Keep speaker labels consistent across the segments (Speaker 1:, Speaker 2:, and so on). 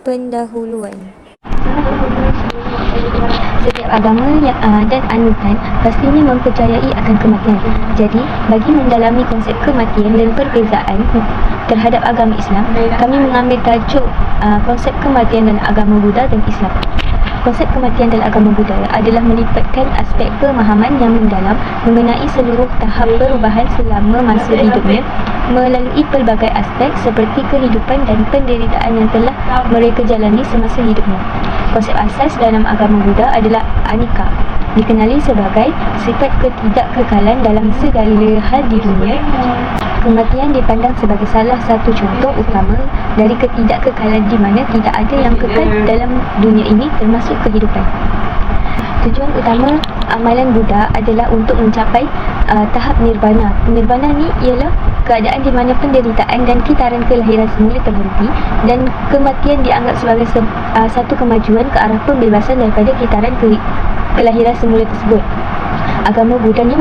Speaker 1: Pendahuluan.
Speaker 2: Setiap agama dan anutan pastinya mempercayai akan kematian. Jadi, bagi mendalami konsep kematian dan perbezaan terhadap agama Islam, kami mengambil tajuk konsep kematian dalam agama Buddha dan Islam. Konsep kematian dalam agama Buddha adalah melipatkan aspek pemahaman yang mendalam mengenai seluruh tahap perubahan selama masa hidupnya melalui pelbagai aspek seperti kehidupan dan penderitaan yang telah mereka jalani semasa hidupnya. Konsep asas dalam agama Buddha adalah anicca, dikenali sebagai sifat ketidakkekalan dalam segala hal di dunia. Kematian dipandang sebagai salah satu contoh utama dari ketidakkekalan di mana tidak ada yang kekal dalam dunia ini termasuk kehidupan. Tujuan utama amalan Buddha adalah untuk mencapai tahap nirvana. Nirvana ni ialah keadaan di mana penderitaan dan kitaran kelahiran semula terhenti dan kematian dianggap sebagai satu kemajuan ke arah pembebasan daripada kitaran kelahiran semula tersebut. Agama Buddha ni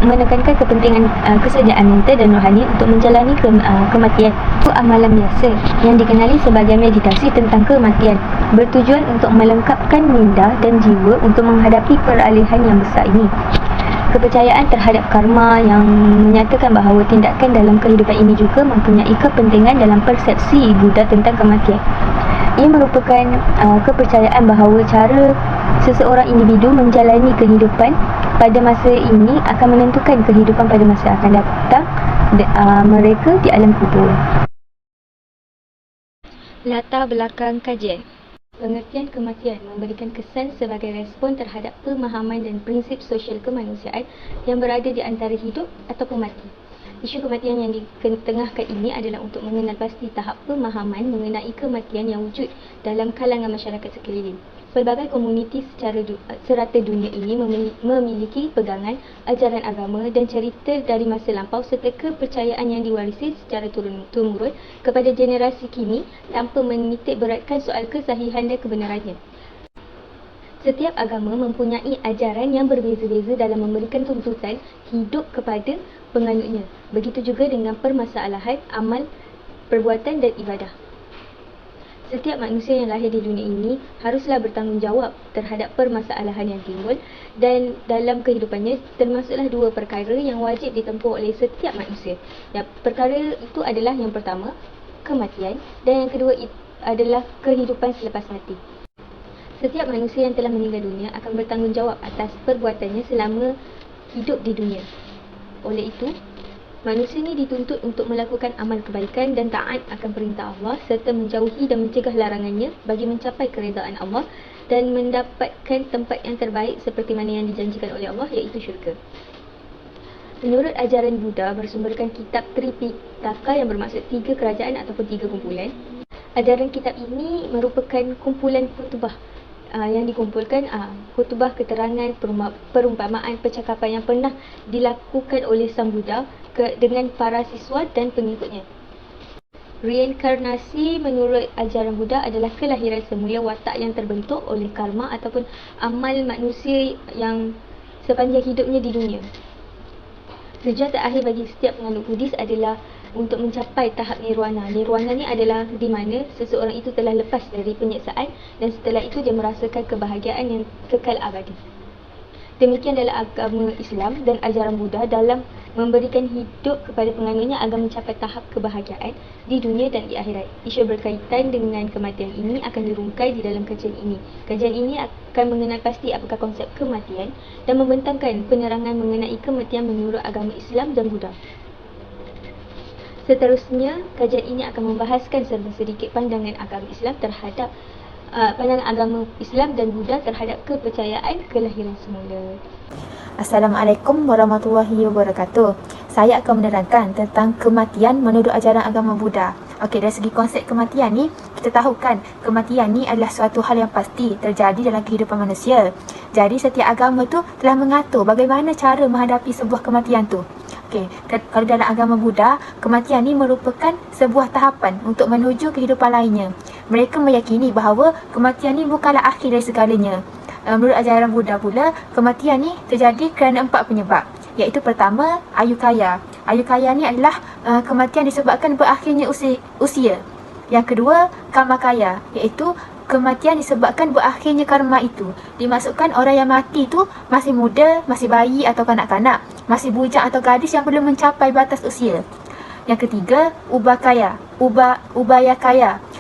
Speaker 2: menekankan kepentingan kesediaan mental dan rohani untuk menjalani kematian. Itu amalan biasa yang dikenali sebagai meditasi tentang kematian, bertujuan untuk melengkapkan minda dan jiwa untuk menghadapi peralihan yang besar ini. Kepercayaan terhadap karma yang menyatakan bahawa tindakan dalam kehidupan ini juga mempunyai kepentingan dalam persepsi Buddha tentang kematian. Ia merupakan kepercayaan bahawa cara seseorang individu menjalani kehidupan pada masa ini akan menentukan kehidupan pada masa akan datang mereka di alam kubur. Latar belakang kajian. Pengertian kematian memberikan kesan sebagai respon terhadap pemahaman dan prinsip sosial kemanusiaan yang berada di antara hidup ataupun mati. Isu kematian yang ditengahkan ini adalah untuk mengenal pasti tahap pemahaman mengenai kematian yang wujud dalam kalangan masyarakat sekeliling. Pelbagai komuniti secara serata dunia ini memiliki pegangan, ajaran agama dan cerita dari masa lampau serta kepercayaan yang diwarisi secara turun-temurun kepada generasi kini tanpa menitik beratkan soal kesahihan dan kebenarannya. Setiap agama mempunyai ajaran yang berbeza-beza dalam memberikan tuntutan hidup kepada penganutnya. Begitu juga dengan permasalahan amal, perbuatan dan ibadah. Setiap manusia yang lahir di dunia ini haruslah bertanggungjawab terhadap permasalahan yang timbul dan dalam kehidupannya termasuklah dua perkara yang wajib ditempuh oleh setiap manusia. Perkara itu adalah yang pertama, kematian, dan yang kedua adalah kehidupan selepas mati. Setiap manusia yang telah meninggal dunia akan bertanggungjawab atas perbuatannya selama hidup di dunia. Oleh itu, manusia ini dituntut untuk melakukan amal kebaikan dan taat akan perintah Allah serta menjauhi dan mencegah larangannya bagi mencapai keredaan Allah dan mendapatkan tempat yang terbaik seperti mana yang dijanjikan oleh Allah, iaitu syurga. Menurut ajaran Buddha bersumberkan kitab Tripitaka yang bermaksud 3 kerajaan ataupun 3 kumpulan. Ajaran kitab ini merupakan kumpulan khutbah yang dikumpulkan khutbah, keterangan, perumpamaan, percakapan yang pernah dilakukan oleh Sang Buddha dengan para siswa dan pengikutnya. Reinkarnasi menurut ajaran Buddha adalah kelahiran semula watak yang terbentuk oleh karma ataupun amal manusia yang sepanjang hidupnya di dunia. Tujuan terakhir bagi setiap penganut Buddhis adalah untuk mencapai tahap nirwana. Nirwana ni adalah di mana seseorang itu telah lepas dari penyiksaan dan setelah itu dia merasakan kebahagiaan yang kekal abadi. Demikian dalam agama Islam dan ajaran Buddha dalam memberikan hidup kepada penganutnya agar mencapai tahap kebahagiaan di dunia dan di akhirat. Isu berkaitan dengan kematian ini akan dirungkai di dalam kajian ini. Kajian ini akan mengenal pasti apakah konsep kematian dan membentangkan penerangan mengenai kematian menurut agama Islam dan Buddha. Seterusnya, kajian ini akan membahaskan serba sedikit pandangan agama Islam terhadap pandangan agama Islam dan Buddha terhadap kepercayaan kelahiran semula.
Speaker 3: Assalamualaikum warahmatullahi wabarakatuh. Saya akan menerangkan tentang kematian menurut ajaran agama Buddha. Okey, dari segi konsep kematian ni, kita tahu kan kematian ni adalah suatu hal yang pasti terjadi dalam kehidupan manusia. Jadi setiap agama tu telah mengatur bagaimana cara menghadapi sebuah kematian tu. Okey, kalau dalam agama Buddha, kematian ni merupakan sebuah tahapan untuk menuju kehidupan lainnya. Mereka meyakini bahawa kematian ni bukanlah akhir dari segalanya. Menurut ajaran Buddha pula, kematian ni terjadi kerana 4 penyebab. Iaitu pertama, ayu kaya. Ayu kaya ni adalah kematian disebabkan berakhirnya usia. Yang kedua, kamakaya, iaitu kematian disebabkan berakhirnya karma itu. Dimaksudkan orang yang mati itu masih muda, masih bayi atau kanak-kanak, masih bujang atau gadis yang belum mencapai batas usia. Yang ketiga, ubayakaya,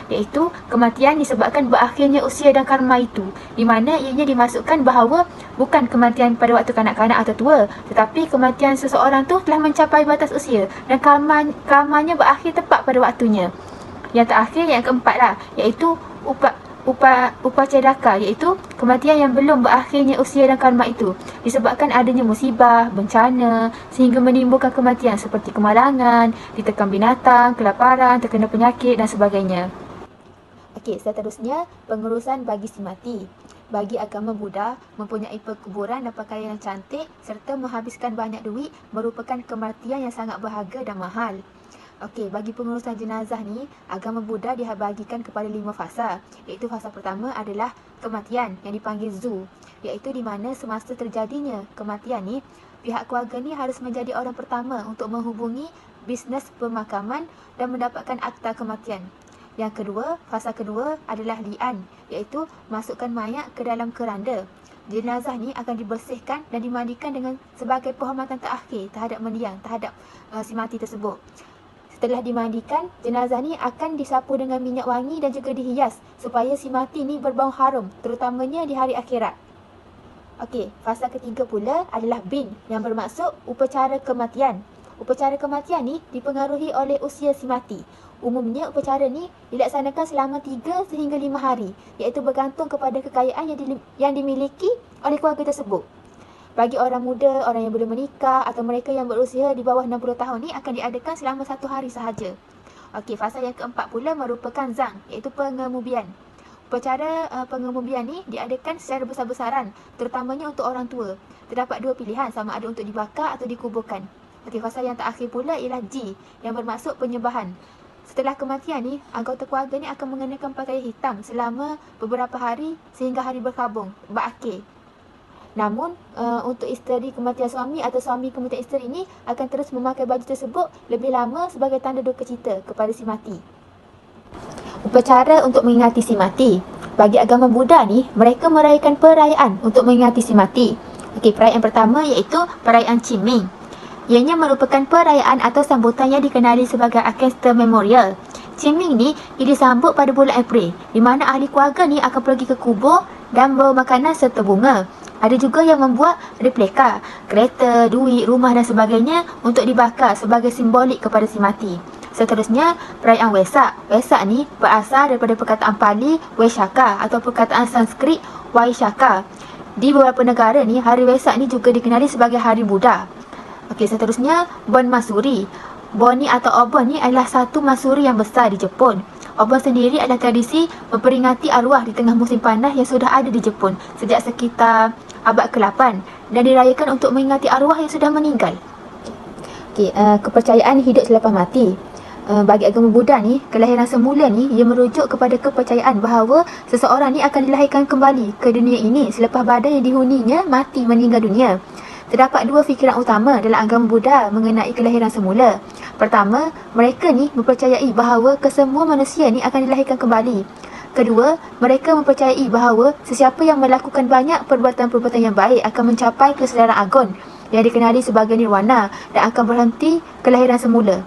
Speaker 3: iaitu kematian disebabkan berakhirnya usia dan karma itu, di mana ianya dimaksudkan bahawa bukan kematian pada waktu kanak-kanak atau tua, tetapi kematian seseorang tu telah mencapai batas usia dan karmanya berakhir tepat pada waktunya. Yang terakhir, yang keempat lah, iaitu upacedaka, iaitu kematian yang belum berakhirnya usia dan karma itu disebabkan adanya musibah, bencana sehingga menimbulkan kematian seperti kemalangan, diterkam binatang, kelaparan, terkena penyakit dan sebagainya. Okey, seterusnya pengurusan bagi si mati. Bagi agama Buddha, mempunyai perkuburan dan pakaian yang cantik serta menghabiskan banyak duit merupakan kematian yang sangat berharga dan mahal. Okey, bagi pengurusan jenazah ni, agama Buddha dibahagikan kepada 5 fasa. Iaitu fasa pertama adalah kematian yang dipanggil zu, iaitu di mana semasa terjadinya kematian ni, pihak keluarga ni harus menjadi orang pertama untuk menghubungi bisnes pemakaman dan mendapatkan akta kematian. Yang kedua, fasa kedua adalah li'an, iaitu masukkan mayat ke dalam keranda. Jenazah ni akan dibersihkan dan dimandikan dengan sebagai penghormatan terakhir terhadap mendiang, terhadap si mati tersebut. Setelah dimandikan, jenazah ni akan disapu dengan minyak wangi dan juga dihias supaya si mati ni berbau harum, terutamanya di hari akhirat. Okey, fasa ketiga pula adalah bin, yang bermaksud upacara kematian. Upacara kematian ni dipengaruhi oleh usia si mati. Umumnya upacara ni dilaksanakan selama 3 sehingga 5 hari, iaitu bergantung kepada kekayaan yang dimiliki oleh keluarga tersebut. Bagi orang muda, orang yang belum menikah atau mereka yang berusia di bawah 60 tahun ni akan diadakan selama 1 hari sahaja. Okey, fasa yang keempat pula merupakan zang, iaitu pengemubian. Upacara pengemubian ni diadakan secara besar-besaran, terutamanya untuk orang tua. Terdapat 2 pilihan, sama ada untuk dibakar atau dikuburkan. Okey, fasa yang terakhir pula ialah ji, yang bermaksud penyembahan. Setelah kematian ni, anggota keluarga ni akan mengenakan pakaian hitam selama beberapa hari sehingga hari berkabung, berakhir. Namun, untuk isteri kematian suami atau suami kematian isteri ini akan terus memakai baju tersebut lebih lama sebagai tanda duka cita kepada si mati. Upacara untuk mengingati si mati. Bagi agama Buddha ni, mereka merayakan perayaan untuk mengingati si mati. Okey, perayaan pertama iaitu perayaan Qingming. Ianya merupakan perayaan atau sambutan yang dikenali sebagai Ancestor Memorial. Qingming ni disambut pada bulan April, di mana ahli keluarga ni akan pergi ke kubur dan bawa makanan serta bunga. Ada juga yang membuat replika, kereta, duit, rumah dan sebagainya untuk dibakar sebagai simbolik kepada si mati. Seterusnya, perayaan Wesak. Wesak ni berasal daripada perkataan Pali Weshaka atau perkataan Sanskrit Vaishaka. Di beberapa negara ni, hari Wesak ni juga dikenali sebagai Hari Buddha. Okey, seterusnya, Bon Matsuri. Bon ni atau Obon ni adalah satu matsuri yang besar di Jepun. Obon sendiri adalah tradisi memperingati arwah di tengah musim panas yang sudah ada di Jepun sejak sekitar abad ke-8 dan dirayakan untuk mengingati arwah yang sudah meninggal. Okey, kepercayaan hidup selepas mati. Bagi agama Buddha ni, kelahiran semula ni ia merujuk kepada kepercayaan bahawa seseorang ni akan dilahirkan kembali ke dunia ini selepas badan yang dihuninya mati meninggal dunia. Terdapat 2 fikiran utama dalam agama Buddha mengenai kelahiran semula. Pertama, mereka ni mempercayai bahawa kesemua manusia ni akan dilahirkan kembali. Kedua, mereka mempercayai bahawa sesiapa yang melakukan banyak perbuatan-perbuatan yang baik akan mencapai kesedaran agung yang dikenali sebagai nirwana dan akan berhenti kelahiran semula.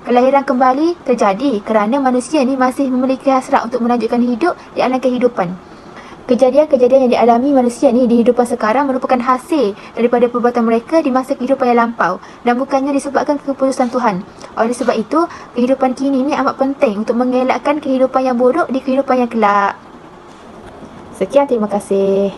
Speaker 3: Kelahiran kembali terjadi kerana manusia ni masih memiliki hasrat untuk melanjutkan hidup di alam kehidupan. Kejadian-kejadian yang dialami manusia ni di kehidupan sekarang merupakan hasil daripada perbuatan mereka di masa kehidupan yang lampau dan bukannya disebabkan keputusan Tuhan. Oleh sebab itu, kehidupan kini ni amat penting untuk mengelakkan kehidupan yang buruk di kehidupan yang kelak. Sekian, terima kasih.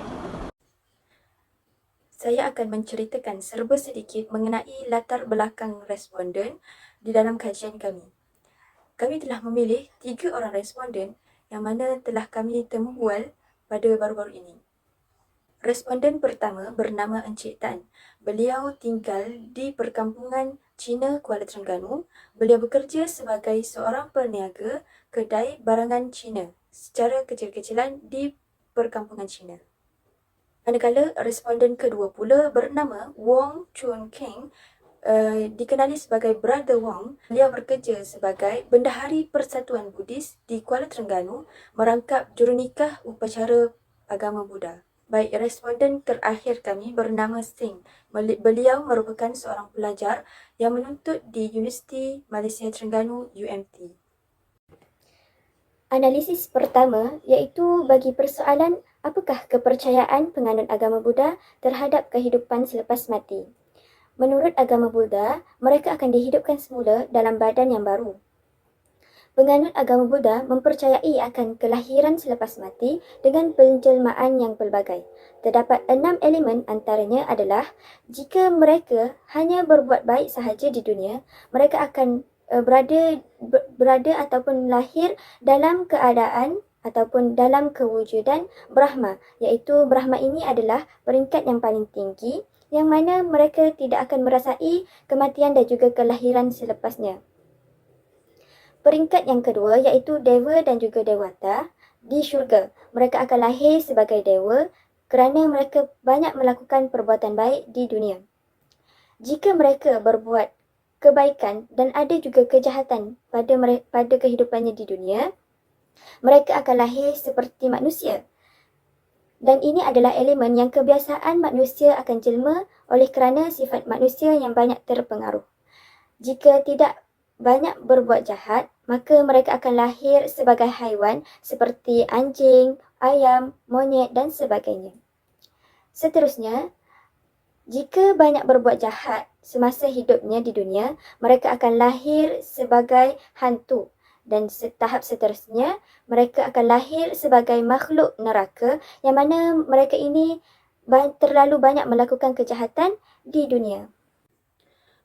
Speaker 1: Saya akan menceritakan serba sedikit mengenai latar belakang responden di dalam kajian kami. Kami telah memilih 3 orang responden yang mana telah kami temubual pada baru-baru ini. Responden pertama bernama Encik Tan. Beliau tinggal di perkampungan Cina Kuala Terengganu. Beliau bekerja sebagai seorang peniaga kedai barangan Cina secara kecil-kecilan di perkampungan Cina. Manakala responden kedua pula bernama Wong Chun Keng. dikenali sebagai Brother Wong. Beliau bekerja sebagai Bendahari Persatuan Buddhis di Kuala Terengganu, merangkap jurunikah upacara agama Buddha. Baik, responden terakhir kami bernama Singh. Beliau merupakan seorang pelajar yang menuntut di Universiti Malaysia Terengganu UMT.
Speaker 4: Analisis pertama iaitu bagi persoalan apakah kepercayaan penganut agama Buddha terhadap kehidupan selepas mati. Menurut agama Buddha, mereka akan dihidupkan semula dalam badan yang baru. Penganut agama Buddha mempercayai akan kelahiran selepas mati dengan penjelmaan yang pelbagai. Terdapat 6 elemen, antaranya adalah jika mereka hanya berbuat baik sahaja di dunia, mereka akan berada ataupun lahir dalam keadaan ataupun dalam kewujudan Brahma, iaitu Brahma ini adalah peringkat yang paling tinggi yang mana mereka tidak akan merasai kematian dan juga kelahiran selepasnya. Peringkat yang kedua iaitu Dewa dan juga Dewata di syurga. Mereka akan lahir sebagai Dewa kerana mereka banyak melakukan perbuatan baik di dunia. Jika mereka berbuat kebaikan dan ada juga kejahatan pada kehidupannya di dunia, mereka akan lahir seperti manusia. Dan ini adalah elemen yang kebiasaan manusia akan jelma oleh kerana sifat manusia yang banyak terpengaruh. Jika tidak banyak berbuat jahat, maka mereka akan lahir sebagai haiwan seperti anjing, ayam, monyet dan sebagainya. Seterusnya, jika banyak berbuat jahat semasa hidupnya di dunia, mereka akan lahir sebagai hantu. Dan tahap seterusnya, mereka akan lahir sebagai makhluk neraka yang mana mereka ini terlalu banyak melakukan kejahatan di dunia.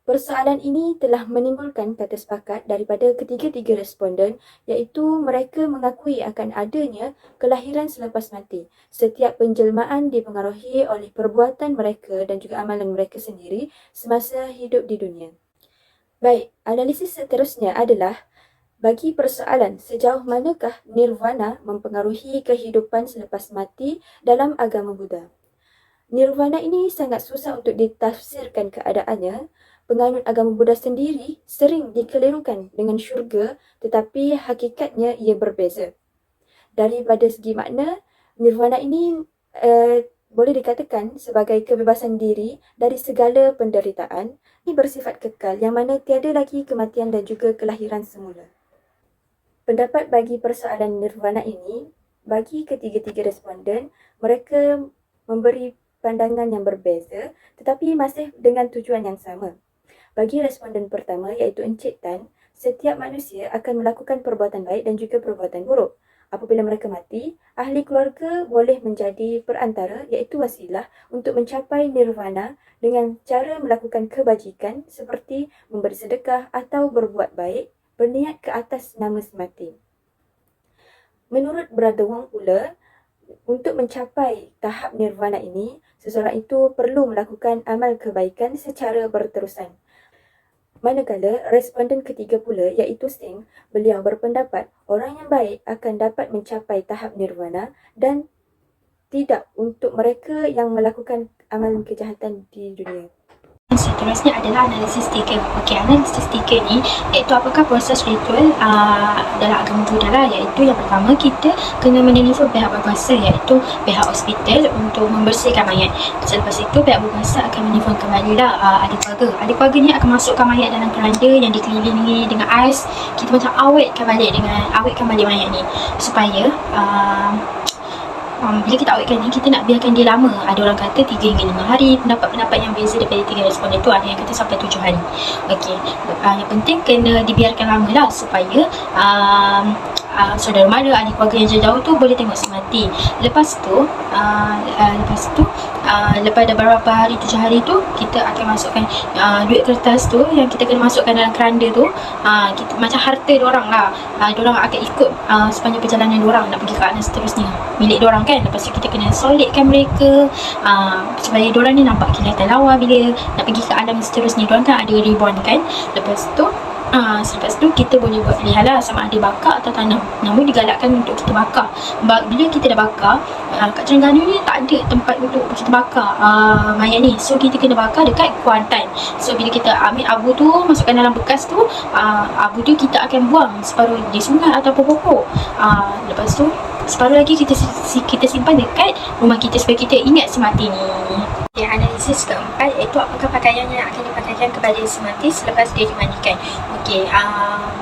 Speaker 1: Persoalan ini telah menimbulkan kata sepakat daripada ketiga-tiga responden, iaitu mereka mengakui akan adanya kelahiran selepas mati. Setiap penjelmaan dipengaruhi oleh perbuatan mereka dan juga amalan mereka sendiri semasa hidup di dunia. Baik, analisis seterusnya adalah bagi persoalan sejauh manakah nirvana mempengaruhi kehidupan selepas mati dalam agama Buddha. Nirvana ini sangat susah untuk ditafsirkan keadaannya. Penganut agama Buddha sendiri sering dikelirukan dengan syurga, tetapi hakikatnya ia berbeza. Daripada segi makna, nirvana ini boleh dikatakan sebagai kebebasan diri dari segala penderitaan. Ini bersifat kekal yang mana tiada lagi kematian dan juga kelahiran semula. Pendapat bagi persoalan nirvana ini, bagi ketiga-tiga responden, mereka memberi pandangan yang berbeza tetapi masih dengan tujuan yang sama. Bagi responden pertama iaitu Encik Tan, setiap manusia akan melakukan perbuatan baik dan juga perbuatan buruk. Apabila mereka mati, ahli keluarga boleh menjadi perantara iaitu wasilah untuk mencapai nirvana dengan cara melakukan kebajikan seperti memberi sedekah atau berbuat baik berniat ke atas nama si mati. Menurut Brother Wong pula, untuk mencapai tahap nirvana ini, seseorang itu perlu melakukan amal kebaikan secara berterusan. Manakala responden ketiga pula iaitu Singh, beliau berpendapat orang yang baik akan dapat mencapai tahap nirvana dan tidak untuk mereka yang melakukan amalan kejahatan di dunia.
Speaker 5: Seterusnya adalah analisis tiga. Okey, analisis tiga ni iaitu apakah proses ritual dalam agama Buddha lah, iaitu yang pertama kita kena menelefon pihak berkuasa iaitu pihak hospital untuk membersihkan mayat. Selepas itu pihak berkuasa akan menelefon kembali lah ahli keluarga. Ahli keluarga ni akan masukkan mayat dalam keranda yang dikelilingi dengan ais. Kita macam awetkan balik mayat ni supaya bila kita awetkan ni, kita nak biarkan dia lama. Ada orang kata 3 hingga 5 hari. Pendapat-pendapat yang beza daripada 3 responden tu, ada yang kata sampai 7 hari. Okey, yang penting kena dibiarkan lama lah supaya saudara mara, ahli keluarga yang jauh tu boleh tengok si mati. Lepas tu lepas dah beberapa hari, 7 hari tu, kita akan masukkan duit kertas tu yang kita kena masukkan dalam keranda tu. Kita, macam harta diorang lah. Diorang akan ikut sepanjang perjalanan diorang nak pergi ke alam seterusnya, milik diorang kan. Lepas tu kita kena solidkan mereka supaya diorang ni nampak kelihatan lawa bila nak pergi ke alam seterusnya. Diorang kan ada ribuan kan. Lepas tu Selepas tu kita boleh buat pilihan lah sama ada bakar atau tanam. Namun digalakkan untuk kita bakar. Bila kita dah bakar, kat Terengganu ni tak ada tempat untuk kita bakar mayat ni. So kita kena bakar dekat Kuantan. So bila kita ambil abu tu, masukkan dalam bekas tu, abu tu kita akan buang separuh di sungai ataupun pokok. Lepas tu separuh lagi kita simpan dekat rumah kita supaya kita ingat si mati ni. Analisis keempat iaitu apakah pakaian yang akan dipakaikan kepada si mati selepas dia dimandikan. Okey,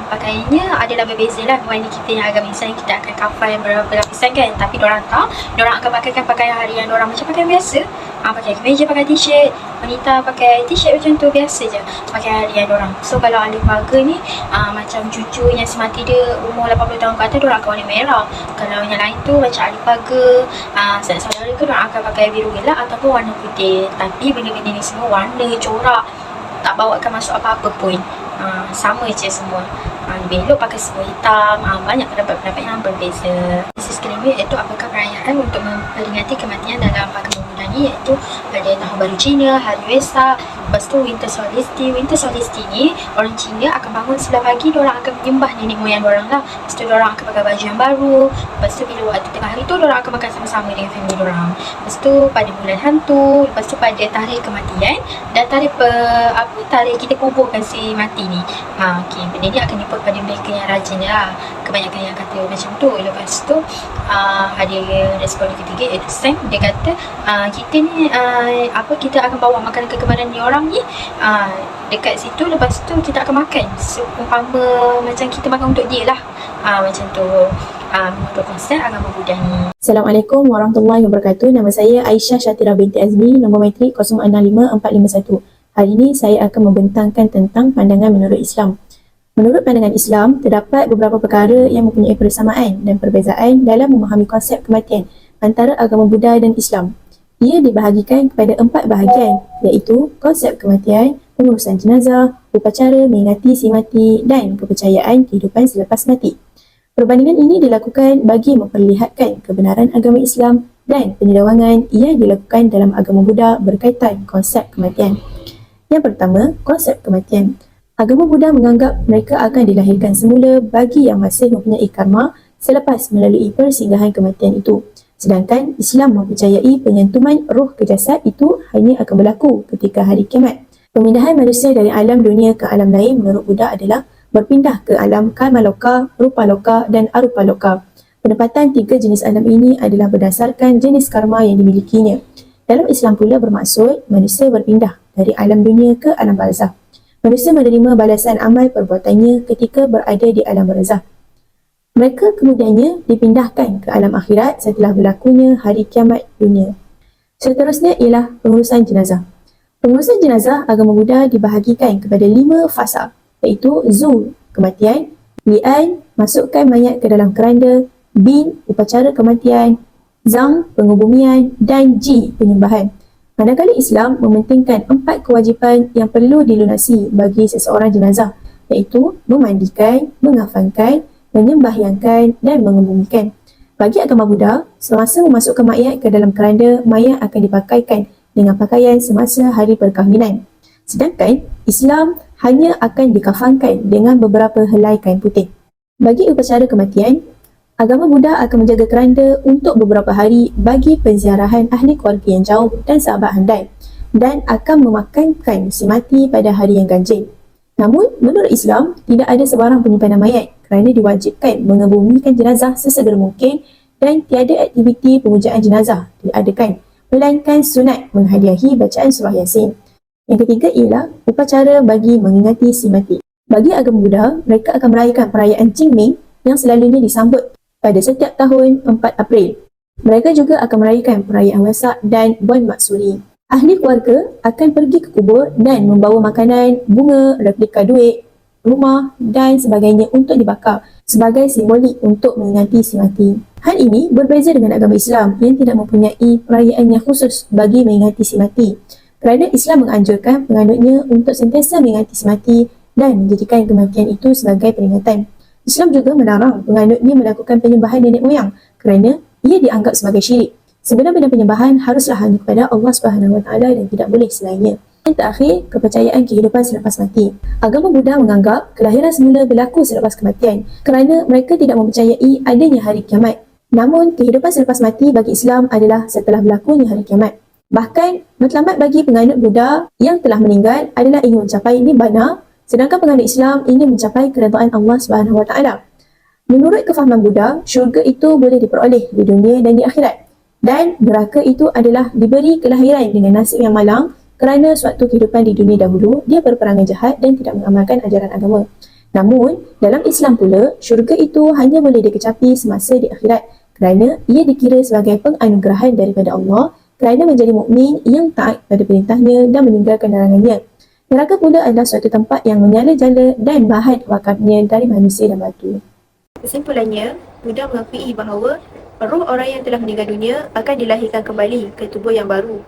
Speaker 5: pakaiannya adalah berbeza lah. Mana kita yang agama Islam kita akan kafan berlapisan kan, tapi diorang tak, diorang akan pakaikan pakaian harian diorang macam pakaian biasa. Pakai kemeja, pakai t-shirt, wanita pakai t-shirt macam tu, biasa je pakaian harian diorang. So kalau ahli keluarga ni macam cucu yang si mati dia umur 80 tahun ke atas, diorang akan warna merah. Kalau yang lain tu macam ahli keluarga, saudara ke, diorang akan pakai biru gelap ataupun warna putih. Tapi benda-benda ni semua warna corak tak bawakan masuk apa-apa pun. Sama je semua. Lebih elok pakai semua hitam. Banyak pendapat-pendapat yang berbeza. Sisi kelima iaitu apakah perayaan untuk memperingati kematian dalam agama Buddha ni, iaitu pada Tahun Baru Cina, Hari Wesak, lepas tu Winter Solstice. Winter Solstice ni orang Cina akan bangun 9 pagi, diorang akan menyembah nenek moyang diorang lah. Lepas tu diorang akan pakai baju yang baru. Lepas tu bila waktu tengah hari tu diorang akan makan sama-sama dengan family diorang. Lepas tu pada bulan hantu, lepas tu pada tarikh kematian dan tarikh tarikh kita kuburkan si mati ni. Okey, benda ni akan jumpa pada mereka yang rajin lah. Kebanyakan yang kata macam tu. Lepas tu ada respon ketiga iaitu Sam. Dia kata kita ni kita akan bawa makanan kegemaran ni orang ni dekat situ. Lepas tu kita akan makan seumpama macam kita makan untuk dia lah. Macam tu menurut konsep agama Buddha ni.
Speaker 6: Assalamualaikum warahmatullahi wabarakatuh. Nama saya Aisyah Syatira binti Azmi, nombor matrik 0665-451. Hari ini saya akan membentangkan tentang pandangan menurut Islam. Menurut pandangan Islam, terdapat beberapa perkara yang mempunyai persamaan dan perbezaan dalam memahami konsep kematian antara agama Buddha dan Islam. Ia dibahagikan kepada 4 bahagian, iaitu konsep kematian, pengurusan jenazah, upacara mengingati si mati dan kepercayaan kehidupan selepas mati. Perbandingan ini dilakukan bagi memperlihatkan kebenaran agama Islam dan penyedawangan yang dilakukan dalam agama Buddha berkaitan konsep kematian. Yang pertama, konsep kematian. Agama Buddha menganggap mereka akan dilahirkan semula bagi yang masih mempunyai karma selepas melalui persinggahan kematian itu. Sedangkan Islam mempercayai penyentuman roh ke jasad itu hanya akan berlaku ketika hari kiamat. Pemindahan manusia dari alam dunia ke alam lain menurut Buddha adalah berpindah ke alam Kamaloka, Rupaloka dan Arupaloka. Penempatan 3 jenis alam ini adalah berdasarkan jenis karma yang dimilikinya. Dalam Islam pula bermaksud manusia berpindah dari alam dunia ke alam barzakh. Manusia menerima balasan amal perbuatannya ketika berada di alam barzakh. Mereka kemudiannya dipindahkan ke alam akhirat setelah berlakunya hari kiamat dunia. Seterusnya ialah pengurusan jenazah. Pengurusan jenazah agama Buddha dibahagikan kepada 5 fasa, iaitu Zu, kematian, Li'an, masukkan mayat ke dalam keranda, Bin, upacara kematian, Zang, pengubumian dan Ji, penyembahan. Manakala Islam mementingkan 4 kewajipan yang perlu dilunasi bagi seseorang jenazah, iaitu memandikan, mengafankan, menyembahyangkan dan mengebumikan. Bagi agama Buddha, semasa memasukkan mayat ke dalam keranda, mayat akan dipakaikan dengan pakaian semasa hari perkahwinan. Sedangkan Islam hanya akan dikafankan dengan beberapa helai kain putih. Bagi upacara kematian, agama Buddha akan menjaga keranda untuk beberapa hari bagi penziarahan ahli keluarga yang jauh dan sahabat handai dan akan memakamkan si mati pada hari yang ganjil. Namun, menurut Islam, tidak ada sebarang penyimpanan mayat kerana diwajibkan mengebumikan jenazah sesegera mungkin dan tiada aktiviti pemujaan jenazah diadakan, melainkan sunat menghadiahi bacaan surah Yasin. Yang ketiga ialah upacara bagi mengingati si mati. Bagi agama Buddha, mereka akan merayakan perayaan Qingming yang selalunya disambut pada setiap tahun 4 April. Mereka juga akan merayakan perayaan Wesak dan Buan Matsuri. Ahli keluarga akan pergi ke kubur dan membawa makanan, bunga, replika duit, rumah dan sebagainya untuk dibakar sebagai simbolik untuk mengingati si mati. Hal ini berbeza dengan agama Islam yang tidak mempunyai perayaan yang khusus bagi mengingati si mati. Kerana Islam menganjurkan penganutnya untuk sentiasa mengingati si mati dan menjadikan kematian itu sebagai peringatan. Islam juga melarang penganutnya melakukan penyembahan nenek moyang kerana ia dianggap sebagai syirik. Sebenar-benar penyembahan haruslah hanya kepada Allah SWT dan tidak boleh selainnya. Yang terakhir, kepercayaan kehidupan selepas mati. Agama Buddha menganggap kelahiran semula berlaku selepas kematian kerana mereka tidak mempercayai adanya hari kiamat. Namun, kehidupan selepas mati bagi Islam adalah setelah berlakunya hari kiamat. Bahkan, matlamat bagi penganut Buddha yang telah meninggal adalah ingin mencapai nibbana, sedangkan penganut Islam ingin mencapai keredaan Allah SWT. Menurut kefahaman Buddha, syurga itu boleh diperoleh di dunia dan di akhirat. Dan neraka itu adalah diberi kelahiran dengan nasib yang malang kerana suatu kehidupan di dunia dahulu, dia berperangai jahat dan tidak mengamalkan ajaran agama. Namun, dalam Islam pula, syurga itu hanya boleh dikecapi semasa di akhirat kerana ia dikira sebagai penganugerahan daripada Allah kerana menjadi mukmin yang taat pada perintahnya dan meninggalkan larangannya. Neraka pula adalah suatu tempat yang menyala-jala dan bahan wakarnya dari manusia dan batu.
Speaker 1: Kesimpulannya, Buddha mengakui bahawa roh orang yang telah meninggal dunia akan dilahirkan kembali ke tubuh yang baru.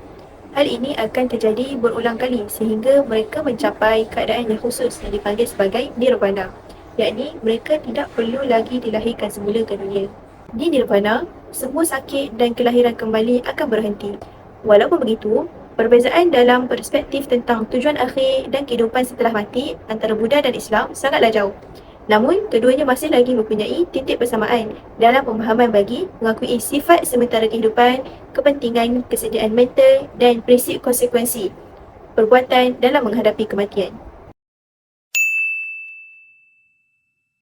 Speaker 1: Hal ini akan terjadi berulang kali sehingga mereka mencapai keadaan yang khusus yang dipanggil sebagai nirvana, yakni mereka tidak perlu lagi dilahirkan semula ke dunia. Di nirvana, semua sakit dan kelahiran kembali akan berhenti. Walaupun begitu, perbezaan dalam perspektif tentang tujuan akhir dan kehidupan setelah mati antara Buddha dan Islam sangatlah jauh. Namun, keduanya masih lagi mempunyai titik persamaan dalam pemahaman bagi mengakui sifat sementara kehidupan, kepentingan, kesediaan mental dan prinsip konsekuensi perbuatan dalam menghadapi kematian.